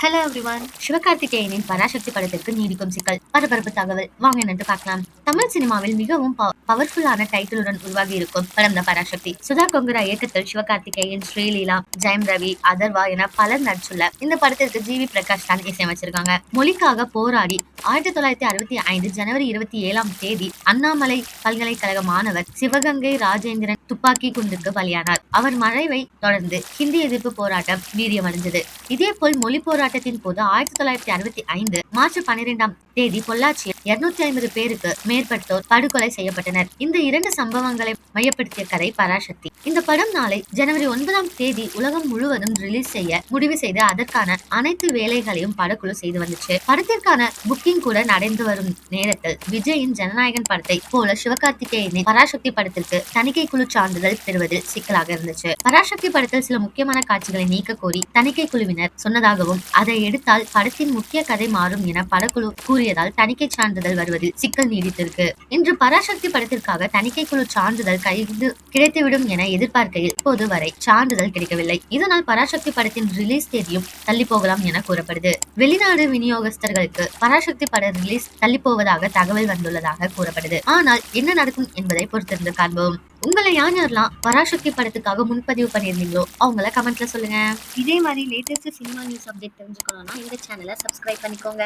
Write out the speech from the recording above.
Hello everyone. சிவகார்த்திகேயனின் Parasakthi படத்திற்கு நீடிக்கும் சிக்கல், பரபரப்பு தகவல். வாங்க என்னன்னு பார்க்கலாம். தமிழ் சினிமாவில் மிகவும் பவர்ஃபுல்லான டைட்டிலுடன் உருவாகி இருக்கும் படம் தான் பராசக்தி. சுதா கொங்கரா இயக்கத்தில் சிவகார்த்திகேயன், ஸ்ரீலீலா, ஜெயம் ரவி, அதர்வா என பலர் நடிச்சுள்ள இந்த படத்திற்கு ஜிவி பிரகாஷ் தான் இசையமைச்சிருக்காங்க. மொழிக்காக போராடி 1965 ஜனவரி 27 அண்ணாமலை பல்கலைக்கழக மாணவர் சிவகங்கை ராஜேந்திரன் துப்பாக்கி குண்டுக்கு பலியானார். அவர் மறைவை தொடர்ந்து ஹிந்தி எதிர்ப்பு போராட்டம் வீரியமடைந்தது. இதேபோல் மொழி போராட்டத்தின் போது 1965 மார்ச் 12 பொள்ளாச்சியில் 250 பேருக்கு மேற்பட்டோர் படுகொலை செய்யப்பட்டனர். இந்த இரண்டு சம்பவங்களை மையப்படுத்திய கதை பராசக்தி. இந்த படம் நாளை ஜனவரி 9 உலகம் முழுவதும் ரிலீஸ் செய்ய முடிவு செய்து அதற்கான அனைத்து வேலைகளையும் படக்குழு செய்து வந்துச்சு. படத்திற்கான புக்கிங் கூட நடந்து வரும் நேரத்தில் விஜயின் ஜனநாயகன் படத்தை போல சிவகார்த்திகேயனின் பராசக்தி படத்திற்கு தணிக்கை குழு சான்றிதழ் பெறுவதில் சிக்கலாக இருந்துச்சு. பராசக்தி படத்தில் சில முக்கியமான காட்சிகளை நீக்க கோரி தணிக்கை குழுவினர் சொன்னதாகவும், அதை எடுத்தால் படத்தின் முக்கிய கதை மாறும் என படக்குழு கூறியதால் தணிக்கை சான்றிதழ் வருவதில் சிக்கல் நீடித்திருக்கு. இன்று பராசக்தி படத்திற்காக தணிக்கை குழு சான்றிதழ் கைது கிடைத்துவிடும் என எதிர்பார்க்கையில் இப்போது வரை சான்றிதழ் கிடைக்கவில்லை. இதனால் பராசக்தி படத்தின் ரிலீஸ் தேதியும் தள்ளி போகலாம் என கூறப்படுது. வெளிநாடு விநியோகஸ்தர்களுக்கு பராசக்தி பட ரிலீஸ் தள்ளி போவதாக தகவல் வந்துள்ளதாக கூறப்படுது. ஆனால் என்ன நடக்கும் என்பதை பொறுத்திருந்து காண்போம். உங்களை யாரெல்லாம் பராசக்தி படத்துக்காக முன்பதிவு பண்ணியிருந்தீங்களோ அவங்கள கமெண்ட்ல சொல்லுங்க. இதே மாதிரி லேட்டஸ்ட் சினிமா நியூஸ் அப்டேட் தெரிஞ்சுக்கணும்னா இந்த சேனலை சப்ஸ்கிரைப் பண்ணிக்கோங்க.